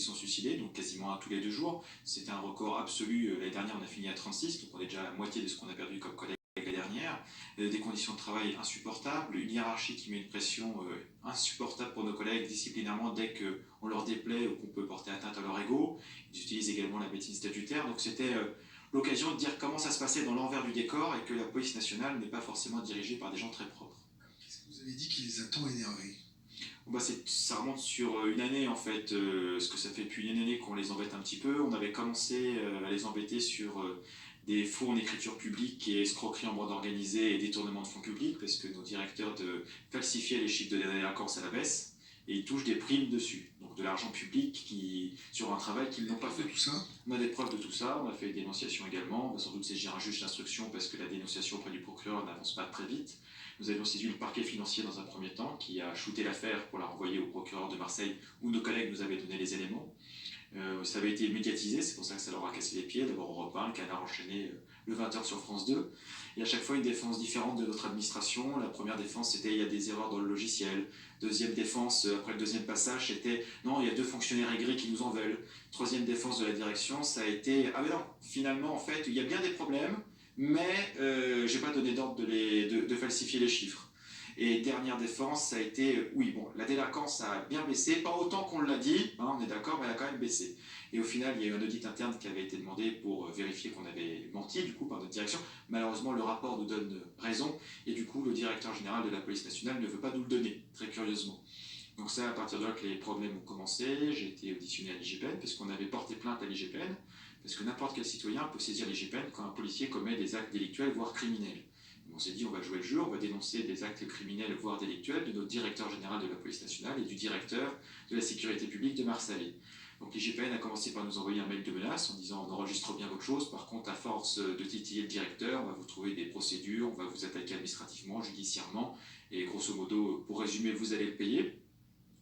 sont suicidés, donc quasiment un tous les 2 jours. C'était un record absolu. L'année dernière, on a fini à 36, donc on est déjà à la moitié de ce qu'on a perdu comme collègues l'année dernière. Des conditions de travail insupportables, une hiérarchie qui met une pression insupportable pour nos collègues disciplinairement dès qu'on leur déplaît ou qu'on peut porter atteinte à leur ego. Ils utilisent également la médecine statutaire, donc c'était l'occasion de dire comment ça se passait dans l'envers du décor et que la police nationale n'est pas forcément dirigée par des gens très propres. Qu'est-ce que vous avez dit qui les a tant énervés? Bah ça remonte sur une année en fait, parce que ça fait depuis une année qu'on les embête un petit peu. On avait commencé à les embêter sur des faux en écriture publique et escroquerie en bande organisée et détournement de fonds publics, parce que nos directeurs falsifiaient les chiffres de la délinquance à la baisse et ils touchent des primes dessus, donc de l'argent public sur un travail qu'ils n'ont pas fait. Tout ça? On a des preuves de tout ça, on a fait des dénonciations également, on va sans doute saisir un juge d'instruction parce que la dénonciation auprès du procureur n'avance pas très vite. Nous avions saisi le parquet financier dans un premier temps qui a shooté l'affaire pour la renvoyer au procureur de Marseille où nos collègues nous avaient donné les éléments. Ça avait été médiatisé, c'est pour ça que ça leur a cassé les pieds. D'abord Europe 1, le Canard enchaîné le 20h sur France 2. Et à chaque fois une défense différente de notre administration. La première défense c'était il y a des erreurs dans le logiciel. Deuxième défense, après le deuxième passage, c'était non, il y a 2 fonctionnaires aigris qui nous en veulent. Troisième défense de la direction, ça a été ah mais non, finalement en fait il y a bien des problèmes, mais je n'ai pas donné d'ordre de falsifier les chiffres. Et dernière défense, ça a été, oui, bon, la délinquance a bien baissé, pas autant qu'on l'a dit, hein, on est d'accord, mais elle a quand même baissé. Et au final, il y a eu un audit interne qui avait été demandé pour vérifier qu'on avait menti, du coup, par notre direction. Malheureusement, le rapport nous donne raison, et du coup, le directeur général de la police nationale ne veut pas nous le donner, très curieusement. Donc c'est à partir de là que les problèmes ont commencé. J'ai été auditionné à l'IGPN, parce qu'on avait porté plainte à l'IGPN, parce que n'importe quel citoyen peut saisir l'IGPN quand un policier commet des actes délictuels, voire criminels. On s'est dit on va jouer le jeu, on va dénoncer des actes criminels voire délictuels de notre directeur général de la police nationale et du directeur de la sécurité publique de Marseille. Donc l'IGPN a commencé par nous envoyer un mail de menace en disant on enregistre bien votre chose, par contre à force de titiller le directeur, on va vous trouver des procédures, on va vous attaquer administrativement, judiciairement, et grosso modo, pour résumer, vous allez le payer.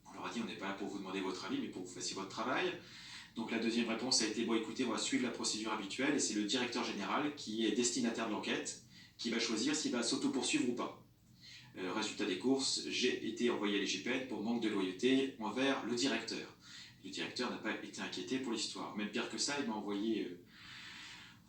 On leur a dit on n'est pas là pour vous demander votre avis, mais pour que vous fassiez votre travail. Donc la deuxième réponse a été bon écoutez, on va suivre la procédure habituelle, et c'est le directeur général qui est destinataire de l'enquête, qui va choisir s'il va s'auto-poursuivre ou pas. Résultat des courses, j'ai été envoyé à l'IGPN pour manque de loyauté envers le directeur. Le directeur n'a pas été inquiété pour l'histoire. Même pire que ça, il m'a envoyé,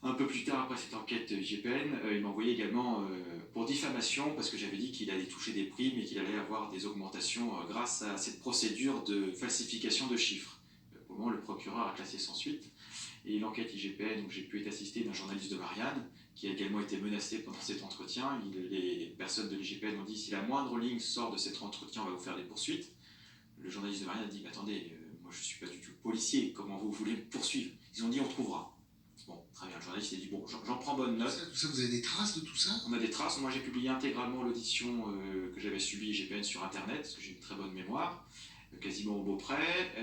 un peu plus tard après cette enquête IGPN, il m'a envoyé également pour diffamation, parce que j'avais dit qu'il allait toucher des primes et qu'il allait avoir des augmentations grâce à cette procédure de falsification de chiffres. Au moment, le procureur a classé sans suite. Et l'enquête IGPN, où j'ai pu être assisté d'un journaliste de Marianne, qui a également été menacé pendant cet entretien. Les personnes de l'IGPN ont dit si la moindre ligne sort de cet entretien, on va vous faire des poursuites. Le journaliste de Marianne a dit mais attendez, moi je ne suis pas du tout policier, comment vous voulez me poursuivre? Ils ont dit on trouvera. Bon, très bien, le journaliste a dit bon, j'en prends bonne note. Tout ça, vous avez des traces de tout ça? On a des traces, moi j'ai publié intégralement l'audition que j'avais subie IGPN sur internet, parce que j'ai une très bonne mémoire, quasiment au beau près,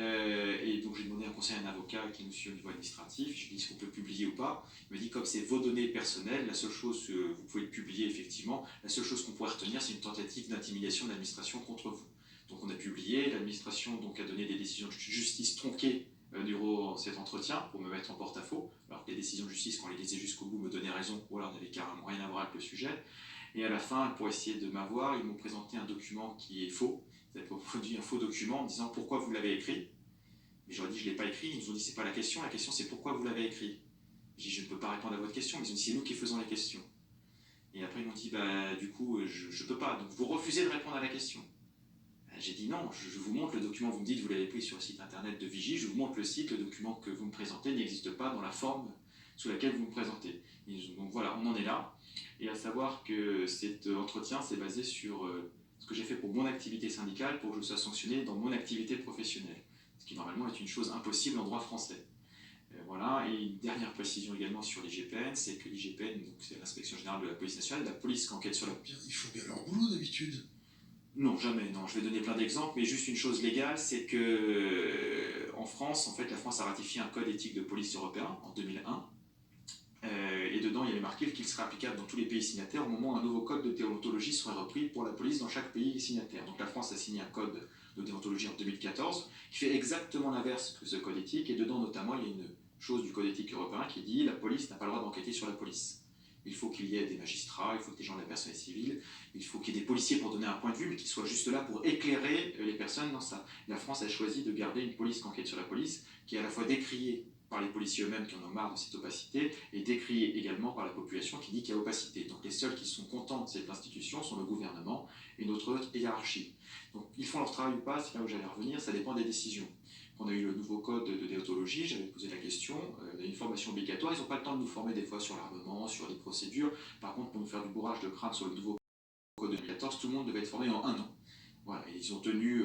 et donc j'ai demandé un conseil à un avocat qui nous suit au niveau administratif. Je lui ai dit est-ce qu'on peut publier ou pas. Il m'a dit comme c'est vos données personnelles, la seule chose que vous pouvez le publier effectivement, la seule chose qu'on pourrait retenir c'est une tentative d'intimidation de l'administration contre vous. Donc on a publié, l'administration donc a donné des décisions de justice tronquées durant cet entretien pour me mettre en porte-à-faux, alors que les décisions de justice, quand on les lisait jusqu'au bout, me donnaient raison, ou alors n'avaient carrément rien à voir avec le sujet. Et à la fin, pour essayer de m'avoir, ils m'ont présenté un document qui est faux. Ils avaient produit un faux document en me disant pourquoi vous l'avez écrit. Mais j'aurais dit je ne l'ai pas écrit. Ils nous ont dit c'est pas la question c'est pourquoi vous l'avez écrit. J'ai dit je ne peux pas répondre à votre question, mais ils ont dit c'est nous qui faisons les questions. Et après ils m'ont dit bah du coup je ne peux pas, donc vous refusez de répondre à la question. J'ai dit non, je vous montre le document, vous me dites vous l'avez pris sur le site internet de Vigie, je vous montre le site, le document que vous me présentez n'existe pas dans la forme sous laquelle vous me présentez. Donc voilà, on en est là. Et à savoir que cet entretien s'est basé sur ce que j'ai fait pour mon activité syndicale pour que je sois sanctionné dans mon activité professionnelle. Ce qui normalement est une chose impossible en droit français. Voilà, et une dernière précision également sur l'IGPN, c'est que l'IGPN, c'est l'Inspection Générale de la Police Nationale, la police qui enquête sur la... Ils font bien leur boulot d'habitude. Non, jamais, non. Je vais donner plein d'exemples, mais juste une chose légale, c'est que en France, en fait, la France a ratifié un code éthique de police européen en 2001. Et dedans, il y avait marqué qu'il serait applicable dans tous les pays signataires au moment où un nouveau code de déontologie serait repris pour la police dans chaque pays signataire. Donc la France a signé un code de déontologie en 2014 qui fait exactement l'inverse que ce code éthique. Et dedans, notamment, il y a une chose du code éthique européen qui dit la police n'a pas le droit d'enquêter sur la police. Il faut qu'il y ait des magistrats, il faut que des gens de la personnalité civile, il faut qu'il y ait des policiers pour donner un point de vue, mais qui soient juste là pour éclairer les personnes dans ça. La France a choisi de garder une police qui enquête sur la police, qui est à la fois décrié par les policiers eux-mêmes qui en ont marre de cette opacité, et décrié également par la population qui dit qu'il y a opacité. Donc les seuls qui sont contents de cette institution sont le gouvernement et notre haute hiérarchie. Donc ils font leur travail ou pas, c'est là où j'allais revenir, ça dépend des décisions. Quand on a eu le nouveau code de déontologie, j'avais posé la question, il y a une formation obligatoire, ils n'ont pas le temps de nous former des fois sur l'armement, sur les procédures. Par contre, pour nous faire du bourrage de crâne sur le nouveau code de 2014, tout le monde devait être formé en un an. Voilà, et ils ont tenu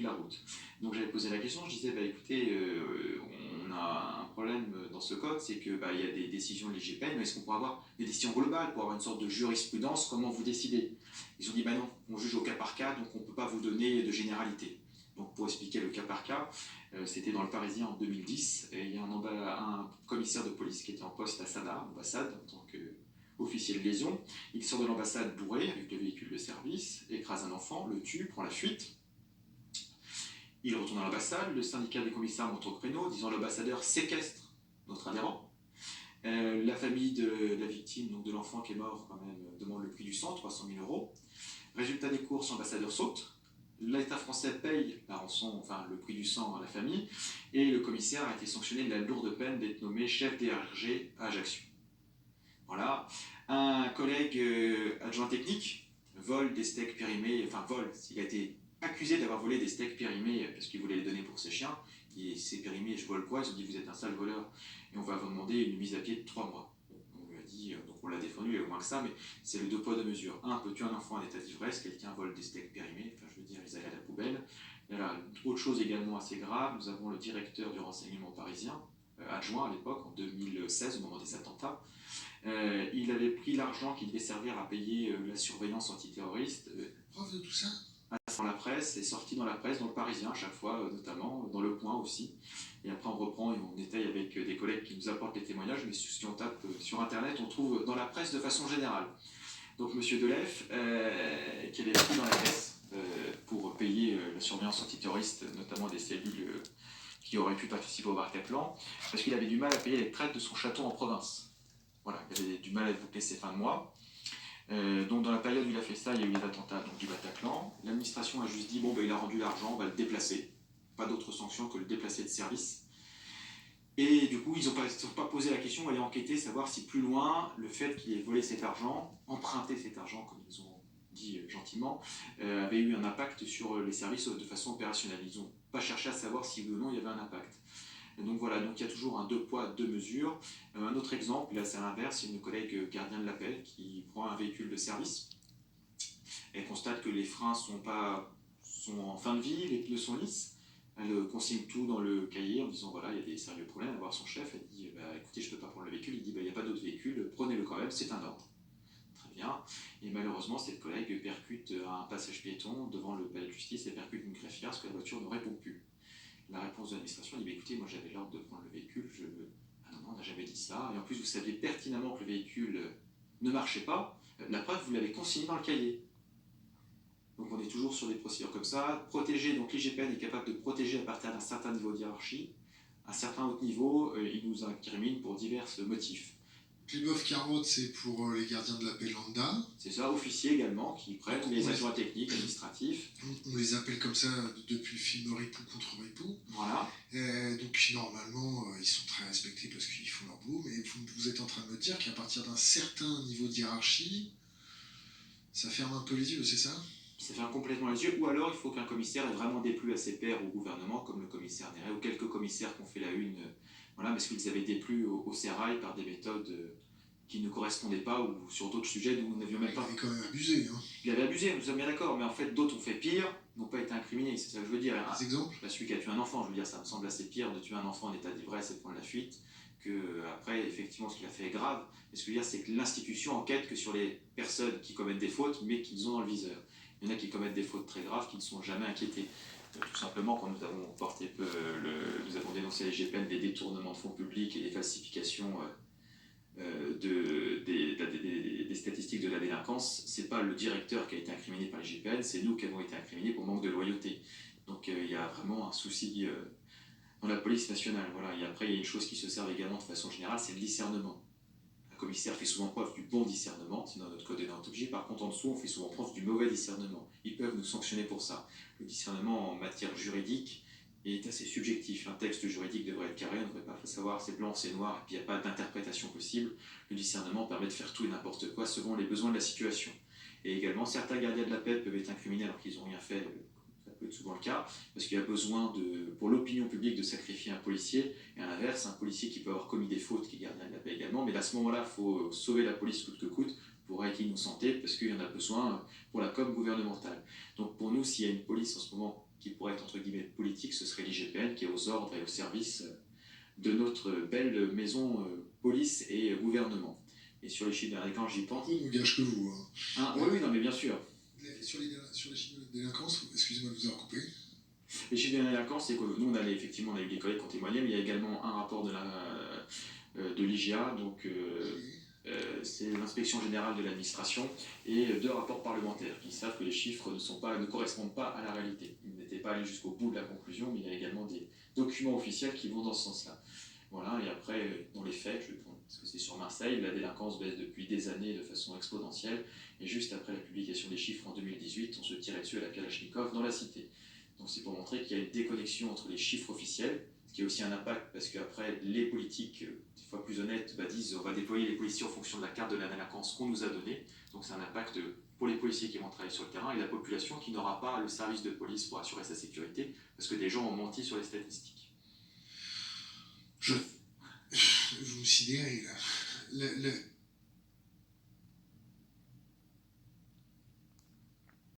la route. Donc j'avais posé la question, je disais, écoutez, on a un problème dans ce code, c'est qu'il y a des décisions de l'IGPN, mais est-ce qu'on pourrait avoir des décisions globales, pour avoir une sorte de jurisprudence, comment vous décidez? Ils ont dit, non, on juge au cas par cas, donc on ne peut pas vous donner de généralité. Donc pour expliquer le cas par cas, c'était dans le Parisien en 2010, et il y a un commissaire de police qui était en poste à Sanaa, ambassade, en tant qu'officier de liaison. Il sort de l'ambassade bourré avec le véhicule de service, écrase un enfant, le tue, prend la fuite. Il retourne à l'ambassade, le syndicat des commissaires monte au créneau, disant l'ambassadeur séquestre notre adhérent. La famille de la victime, donc de l'enfant qui est mort, quand même, demande le prix du sang, 300 000 euros. Résultat des courses, l'ambassadeur saute. L'État français paye la rançon, le prix du sang à la famille, et le commissaire a été sanctionné de la lourde peine d'être nommé chef DRG à Ajaccio. Voilà. Un collègue adjoint technique vole des steaks périmés, il a été accusé d'avoir volé des steaks périmés parce qu'il voulait les donner pour ses chiens. Et c'est périmé, je vole quoi? Ils ont dit, vous êtes un sale voleur et on va vous demander une mise à pied de 3 mois. On lui a dit, donc on l'a défendu, il y a au moins que ça, mais c'est le 2 poids 2 mesures. Un peut tuer un enfant en état d'ivresse, quelqu'un vole des steaks périmés, ils allaient à la poubelle. Il y a autre chose également assez grave, nous avons le directeur du renseignement parisien, adjoint à l'époque, en 2016, au moment des attentats. Il avait pris l'argent qui devait servir à payer la surveillance antiterroriste. Preuve de tout ça? Dans la presse, c'est sorti dans la presse, dans le Parisien à chaque fois, notamment, dans Le Point aussi. Et après on reprend et on détaille avec des collègues qui nous apportent les témoignages, mais si on tape sur Internet, on trouve dans la presse de façon générale. Donc M. Delef, qui avait pris dans la caisse pour payer la surveillance antiterroriste, notamment des cellules qui auraient pu participer au Bataclan, parce qu'il avait du mal à payer les traites de son château en province. Voilà, il avait du mal à boucler ses fins de mois. Donc dans la période où il a fait ça, il y a eu les attentats du Bataclan. L'administration a juste dit, il a rendu l'argent, on va le déplacer. Pas d'autre sanction que le déplacer de service. Et du coup, ils n'ont pas posé la question, aller enquêter, savoir si plus loin, le fait qu'il ait volé cet argent, emprunté cet argent, comme ils ont dit gentiment, avait eu un impact sur les services de façon opérationnelle. Ils n'ont pas cherché à savoir si oui ou non il y avait un impact. Et donc voilà, donc il y a toujours un 2 poids, 2 mesures. Un autre exemple, là c'est à l'inverse, c'est une collègue gardien de la paix qui prend un véhicule de service. Elle constate que les freins sont en fin de vie, les pneus sont lisses. Elle consigne tout dans le cahier en disant voilà, il y a des sérieux problèmes. À voir son chef, elle dit écoutez, je ne peux pas prendre le véhicule. Il dit il n'y a pas d'autre véhicule, prenez-le quand même, c'est un ordre. Très bien. Et malheureusement, cette collègue percute un passage piéton devant le palais de justice et percute une greffière parce que la voiture ne répond plus. La réponse de l'administration dit écoutez, moi j'avais l'ordre de prendre le véhicule, ah non, on n'a jamais dit ça. Et en plus, vous saviez pertinemment que le véhicule ne marchait pas. La preuve, vous l'avez consigné dans le cahier. Donc on est toujours sur des procédures comme ça. Protéger, donc l'IGPN est capable de protéger à partir d'un certain niveau de hiérarchie. À un certain haut niveau, il nous incrimine pour divers motifs. Les boeufs carottes, c'est pour les gardiens de la paix lambda. C'est ça, officiers également, qui prennent les adjoints techniques, administratifs. On les appelle comme ça depuis le film Ripou contre Ripou. Voilà. Donc normalement, ils sont très respectés parce qu'ils font leur boulot, mais vous êtes en train de me dire qu'à partir d'un certain niveau de hiérarchie, ça ferme un peu les yeux, c'est ça? Ça ferme complètement les yeux, ou alors il faut qu'un commissaire ait vraiment déplu à ses pairs au gouvernement, comme le commissaire Néret, ou quelques commissaires qui ont fait la une, parce qu'ils avaient déplu au sérail par des méthodes qui ne correspondaient pas, ou sur d'autres sujets dont nous n'avions même pas. Il avait quand même abusé. Il avait abusé, nous sommes bien d'accord, mais en fait d'autres ont fait pire, n'ont pas été incriminés, c'est ça que je veux dire. Des exemples? Celui qui a tué un enfant, je veux dire, ça me semble assez pire de tuer un enfant en état d'ivresse et de prendre la fuite, que après, effectivement, ce qu'il a fait est grave. Mais ce que je veux dire, c'est que l'institution enquête que sur les personnes qui commettent des fautes, mais qu'ils ont dans le viseur. Il y en a qui commettent des fautes très graves, qui ne sont jamais inquiétés. Tout simplement, quand nous avons dénoncé à l'IGPN des détournements de fonds publics et des falsifications des statistiques de la délinquance, c'est pas le directeur qui a été incriminé par l'IGPN, c'est nous qui avons été incriminés pour manque de loyauté. Donc il y a vraiment un souci dans la police nationale. Voilà. Et après, il y a une chose qui se serve également de façon générale, c'est le discernement. Un commissaire fait souvent preuve du bon discernement, c'est dans notre code de déontologie. Par contre, en dessous, on fait souvent preuve du mauvais discernement. Ils peuvent nous sanctionner pour ça. Le discernement en matière juridique Il est assez subjectif. Un texte juridique devrait être carré, on ne devrait pas savoir c'est blanc, c'est noir, et puis il n'y a pas d'interprétation possible. Le discernement permet de faire tout et n'importe quoi selon les besoins de la situation. Et également, certains gardiens de la paix peuvent être incriminés alors qu'ils n'ont rien fait, ça peut être souvent le cas, parce qu'il y a besoin, pour l'opinion publique, de sacrifier un policier, et à l'inverse, un policier qui peut avoir commis des fautes, qui est gardien de la paix également, mais à ce moment-là, il faut sauver la police coûte que coûte pour être innocenté, parce qu'il y en a besoin pour la com gouvernementale. Donc pour nous, s'il y a une police en ce moment qui pourrait être entre guillemets politique, ce serait l'IGPN qui est aux ordres et au service de notre belle maison police et gouvernement. Et sur les chiffres de délinquance, j'y pense. On ne gage que vous. Oui, oui, non, mais bien sûr. Sur les chiffres de délinquance, excusez-moi de vous avoir coupé. Les chiffres de délinquance, c'est que nous, effectivement, on a eu des collègues qui ont témoigné, mais il y a également un rapport de l'IGA, donc c'est l'inspection générale de l'administration, et 2 rapports parlementaires qui savent que les chiffres ne correspondent pas à la réalité. Ils n'étaient pas allés jusqu'au bout de la conclusion, mais il y a également des documents officiels qui vont dans ce sens-là. Voilà, et après, dans les faits, parce que c'est sur Marseille, la délinquance baisse depuis des années de façon exponentielle, et juste après la publication des chiffres en 2018, on se tirait dessus à la Kalachnikov dans la cité. Donc c'est pour montrer qu'il y a une déconnexion entre les chiffres officiels, ce qui a aussi un impact parce qu'après les politiques, des fois plus honnêtes, disent on va déployer les policiers en fonction de la carte de la délinquance qu'on nous a donnée. Donc c'est un impact pour les policiers qui vont travailler sur le terrain et la population qui n'aura pas le service de police pour assurer sa sécurité parce que des gens ont menti sur les statistiques. Vous me sidérez là.